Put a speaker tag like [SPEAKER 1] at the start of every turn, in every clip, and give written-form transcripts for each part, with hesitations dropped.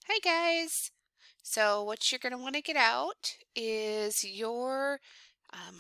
[SPEAKER 1] Hi guys. So what you're going to want to get out is your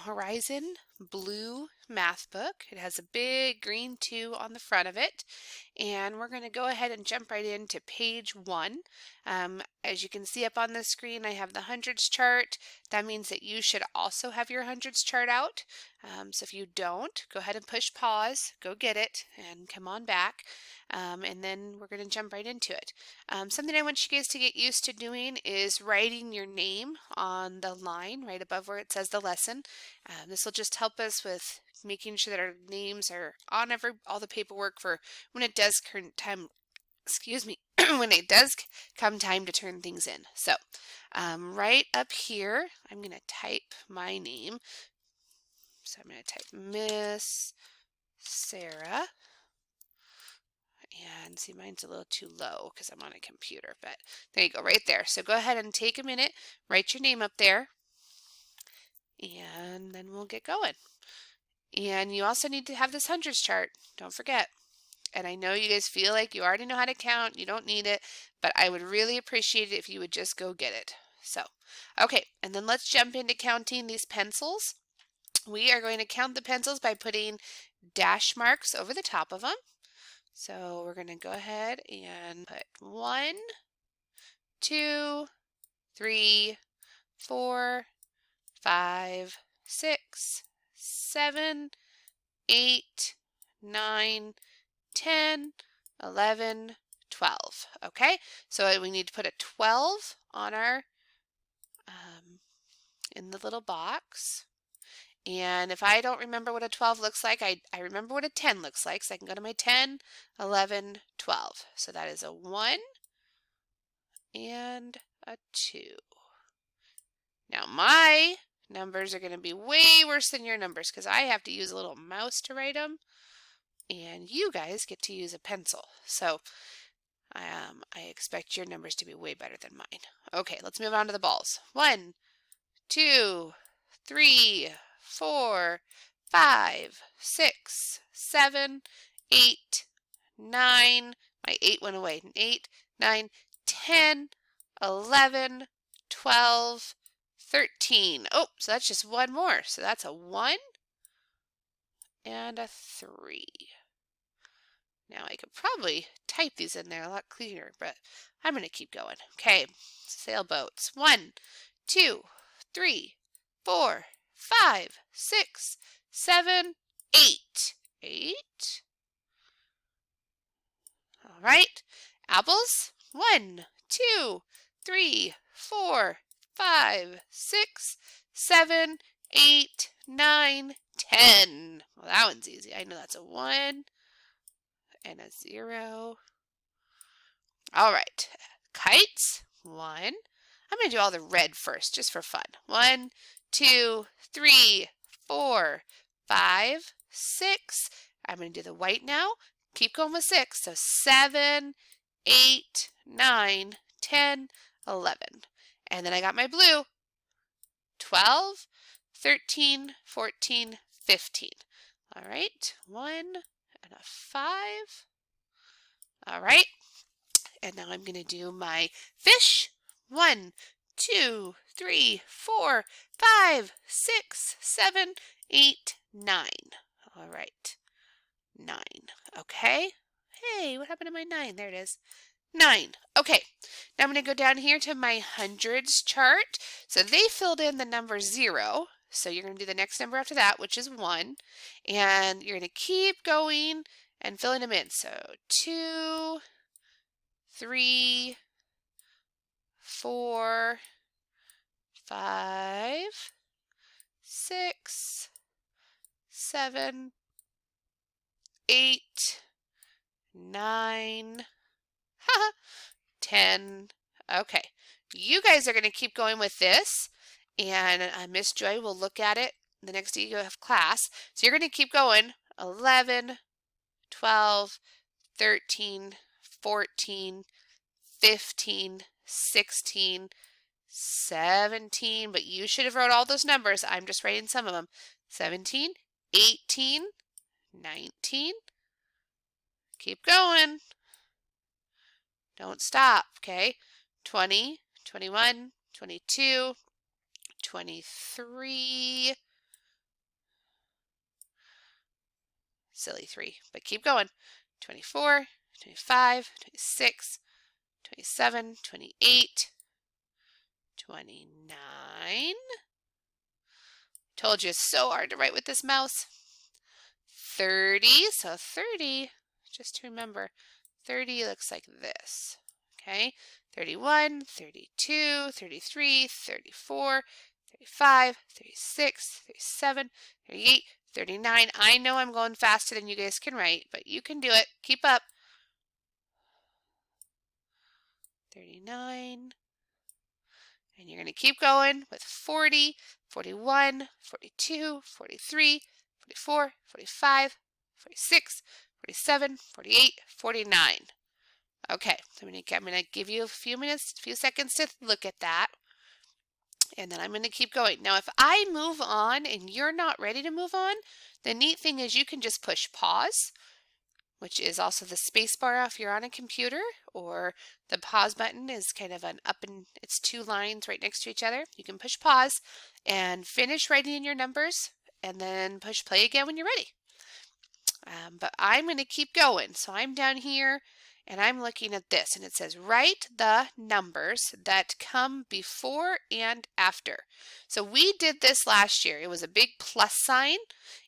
[SPEAKER 1] Horizon Blue math book. It has a big green 2 on the front of it. And we're going to go ahead and jump right into page 1. As you can see up on the screen, I have the hundreds chart. That means that you should also have your hundreds chart out. So if you don't, go ahead and push pause, go get it, and come on back. And then we're going to jump right into it. Something I want you guys to get used to doing is writing your name on the line right above where it says the lesson. This will just help us with making sure that our names are on all the paperwork for when it does time, excuse me, when it does come time to turn things in. So right up here, I'm going to type my name. So I'm going to type Miss Sarah. And see, mine's a little too low because I'm on a computer, but there you go, right there. So go ahead and take a minute, write your name up there, and then we'll get going. And you also need to have this hundreds chart. Don't forget. And I know you guys feel like you already know how to count. You don't need it, but I would really appreciate it if you would just go get it. So, okay, and then let's jump into counting these pencils. We are going to count the pencils by putting dash marks over the top of them. So we're going to go ahead and put 1, 2, 3, 4, 5, 6, 7, 8, 9, 10, 11, 12. Okay, so we need to put a 12 on our in the little box. And if I don't remember what a 12 looks like, I remember what a 10 looks like. So I can go to my 10, 11, 12. So that is a 1 and a 2. Now my numbers are going to be way worse than your numbers because I have to use a little mouse to write them. And you guys get to use a pencil. So I expect your numbers to be way better than mine. Okay, let's move on to the balls. 1, 2, 3, 4, 5, 6, 7, 8, 9. My 8 went away. 8, 9, 10, 11, 12, 13. Oh, so that's just one more. So that's a 1 and a 3. Now I could probably type these in there a lot cleaner, but I'm going to keep going. Okay, sailboats. 1, 2, 3, 4, 5, 6, 7, 8. 8. All right. Apples. 1, 2, 3, 4, 5, 6, 7, 8, 9, 10. Well, that one's easy. I know that's a 1 and a 0. All right. Kites. 1. I'm going to do all the red first, just for fun. 1, 2, 3, 4, 5, 6. I'm going to do the white now. Keep going with 6. So 7, 8, 9, 10, 11. And then I got my blue. 12, 13, 14, 15. All right. 1 and a 5. All right. And now I'm going to do my fish. 1, 2, 3, 4, 5, 6, 7, 8, 9. All right. 9. Okay. Hey, what happened to my 9? There it is. 9. Okay. Now I'm going to go down here to my hundreds chart. So they filled in the number 0. So you're going to do the next number after that, which is 1. And you're going to keep going and filling them in. So 2, 3, 4, 5, 6, 7, 8, 9, 10. Okay, you guys are going to keep going with this, and Miss Joy will look at it the next day you have class. So you're going to keep going. 11, 12, 13, 14, 15, 16, 17, but you should have wrote all those numbers. I'm just writing some of them. 17, 18, 19. Keep going. Don't stop, okay? 20, 21, 22, 23. Silly 3, but keep going. 24, 25, 26, 27, 28, 29. Told you it's so hard to write with this mouse. 30, so 30, just to remember, 30 looks like this, okay? 31, 32, 33, 34, 35, 36, 37, 38, 39. I know I'm going faster than you guys can write, but you can do it. Keep up. 39. And you're going to keep going with 40, 41, 42, 43, 44, 45, 46, 47, 48, 49. Okay, so I'm going to give you a few seconds to look at that. And then I'm going to keep going. Now, if I move on and you're not ready to move on, the neat thing is you can just push pause, which is also the space bar if you're on a computer, or the pause button is kind of an up and it's two lines right next to each other. You can push pause and finish writing in your numbers and then push play again when you're ready. But I'm going to keep going. So I'm down here and I'm looking at this and it says write the numbers that come before and after. So we did this last year. It was a big plus sign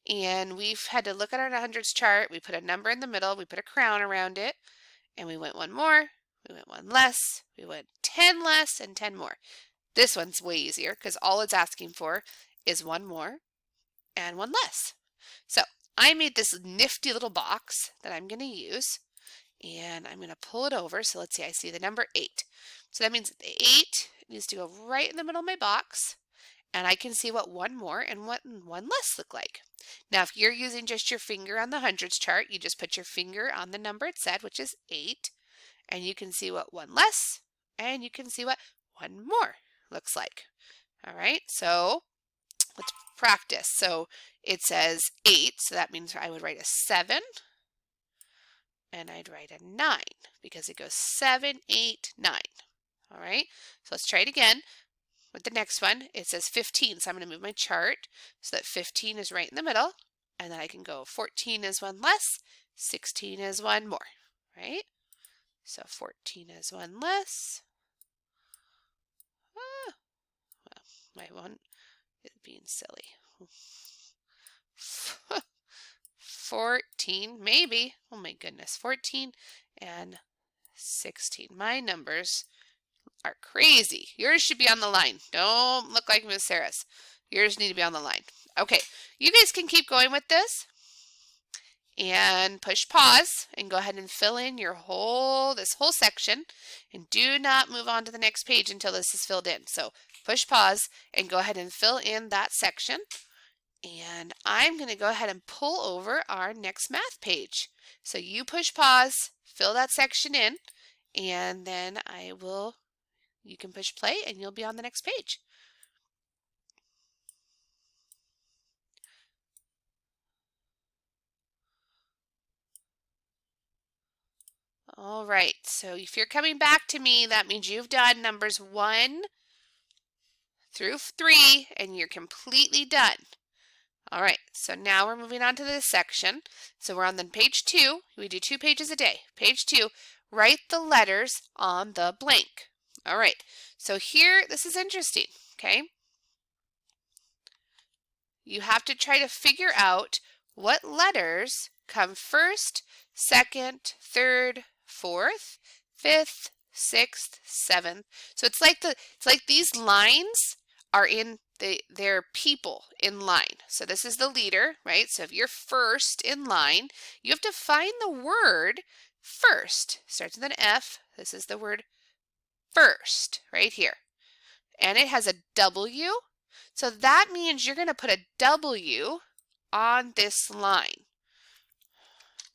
[SPEAKER 1] and we've had to look at our hundreds chart. We put a number in the middle, we put a crown around it, and we went one more, we went one less, we went 10 less and 10 more. This one's way easier because all it's asking for is one more and one less. So I made this nifty little box that I'm going to use. And I'm going to pull it over. So let's see, I see the number 8. So that means the 8 needs to go right in the middle of my box. And I can see what one more and what one less look like. Now, if you're using just your finger on the hundreds chart, you just put your finger on the number it said, which is 8. And you can see what one less and you can see what one more looks like. All right, so let's practice. So it says 8, so that means I would write a 7. And I'd write a 9 because it goes 7, 8, 9. All right, so let's try it again with the next one. It says 15, so I'm going to move my chart so that 15 is right in the middle. And then I can go 14 is one less, 16 is one more, right? So 14 is one less. Well, my one is being silly. 14, maybe. Oh my goodness, 14 and 16. My numbers are crazy. Yours should be on the line. Don't look like Miss Sarah's. Yours need to be on the line. Okay, you guys can keep going with this and push pause and go ahead and fill in your this whole section, and do not move on to the next page until this is filled in. So push pause and go ahead and fill in that section. And I'm going to go ahead and pull over our next math page. So you push pause, fill that section in, and then you can push play and you'll be on the next page. All right, so if you're coming back to me, that means you've done numbers 1 through 3 and you're completely done. All right, so now we're moving on to this section. So we're on then page 2. We do 2 pages a day. Page 2, write the letters on the blank. All right, so here, this is interesting, okay? You have to try to figure out what letters come first, second, third, fourth, fifth, sixth, seventh. So it's like these lines are in they're people in line. So this is the leader, right? So if you're first in line, you have to find the word first. Starts with an F. This is the word first right here. And it has a W. So that means you're going to put a W on this line.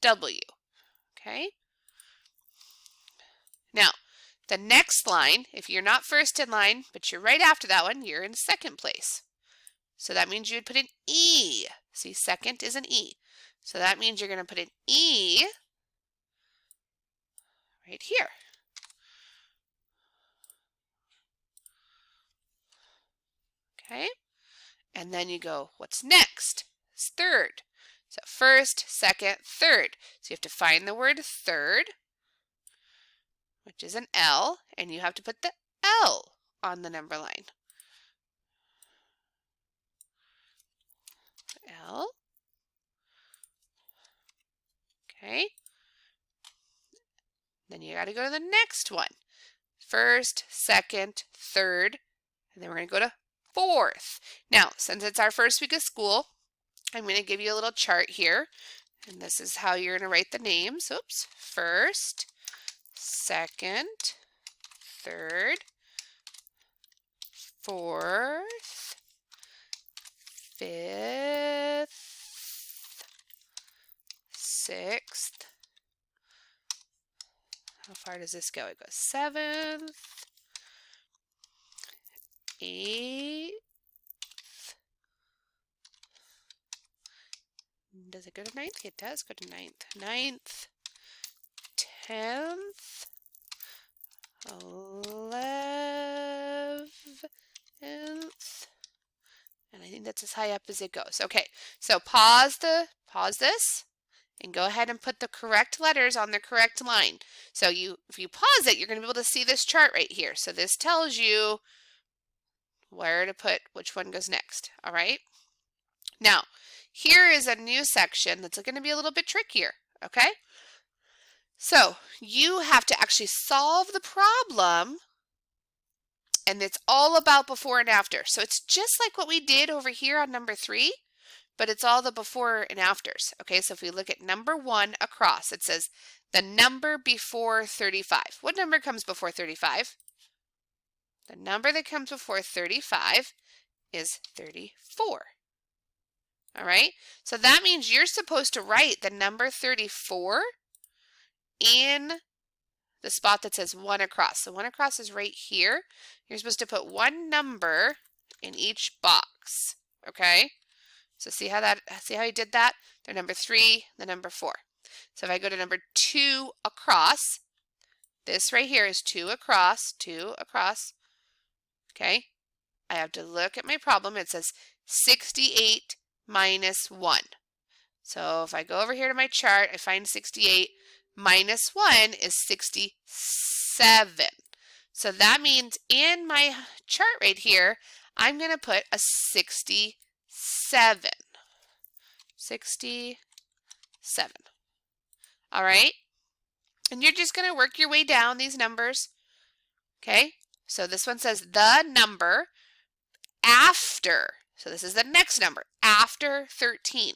[SPEAKER 1] W. Okay? Now, the next line, if you're not first in line, but you're right after that one, you're in second place. So that means you would put an E. See, second is an E. So that means you're going to put an E right here. Okay? And then you go, what's next? It's third. So first, second, third. So you have to find the word third, which is an L, and you have to put the L on the number line. L. Okay. Then you got to go to the next one. First, second, third, and then we're going to go to fourth. Now, since it's our first week of school, I'm going to give you a little chart here, and this is how you're going to write the names. Oops. First, second, third, fourth, fifth, sixth. How far does this go? It goes seventh, eighth. Does it go to ninth? It does go to ninth. Ninth, 10th, 11th, and I think that's as high up as it goes. Okay, so pause this and go ahead and put the correct letters on the correct line. So if you pause it, you're going to be able to see this chart right here. So this tells you where to put which one goes next. All right. Now, here is a new section that's going to be a little bit trickier. Okay. So you have to actually solve the problem, and it's all about before and after. So it's just like what we did over here on number 3, but it's all the before and afters. Okay, so if we look at number 1 across, it says the number before 35. What number comes before 35? The number that comes before 35 is 34. All right, so that means you're supposed to write the number 34 in the spot that says 1 across. So 1 across is right here. You're supposed to put one number in each box. Okay? So see how I did that? The number 3, the number 4. So if I go to number 2 across, this right here is 2 across, 2 across. Okay? I have to look at my problem. It says 68 minus 1. So if I go over here to my chart, I find 68 minus 1 is 67. So that means in my chart right here, I'm going to put a 67. 67. All right? And you're just going to work your way down these numbers. Okay? So this one says the number after. So this is the next number, after 13.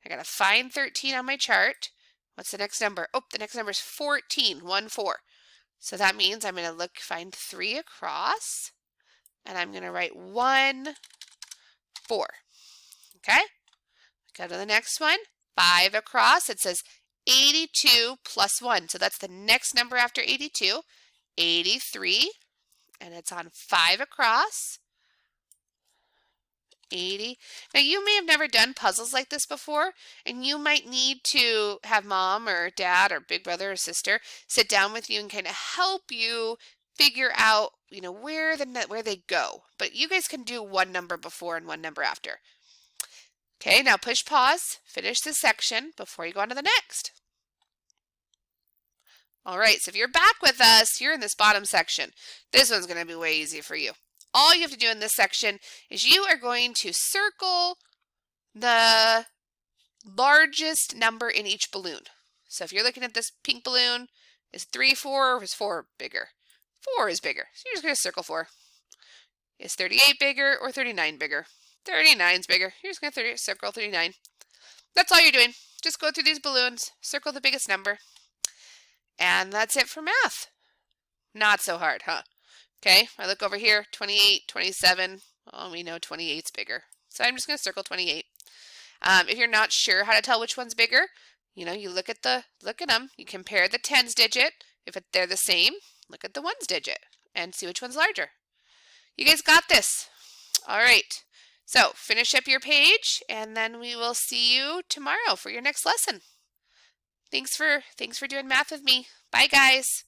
[SPEAKER 1] I got to find 13 on my chart. What's the next number? Oh, the next number is 14, 1, 4. So that means I'm going to find 3 across, and I'm going to write 1, 4. Okay? Go to the next one, 5 across. It says 82 plus 1. So that's the next number after 82, 83, and it's on 5 across. 80. Now you may have never done puzzles like this before, and you might need to have mom or dad or big brother or sister sit down with you and kind of help you figure out, where they go. But you guys can do one number before and one number after. Okay, now push pause, finish this section before you go on to the next. All right, so if you're back with us, you're in this bottom section. This one's going to be way easy for you. All you have to do in this section is you are going to circle the largest number in each balloon. So if you're looking at this pink balloon, is 3 4 or is 4 bigger? 4 is bigger. So you're just going to circle 4. Is 38 bigger or 39 bigger? 39 is bigger. You're just going to circle 39. That's all you're doing. Just go through these balloons, circle the biggest number. And that's it for math. Not so hard, huh? Okay, I look over here, 28, 27. Well, we know 28's bigger. So I'm just going to circle 28. If you're not sure how to tell which one's bigger, you look at them. You compare the tens digit. If they're the same, look at the ones digit and see which one's larger. You guys got this. All right. So finish up your page, and then we will see you tomorrow for your next lesson. Thanks for doing math with me. Bye, guys.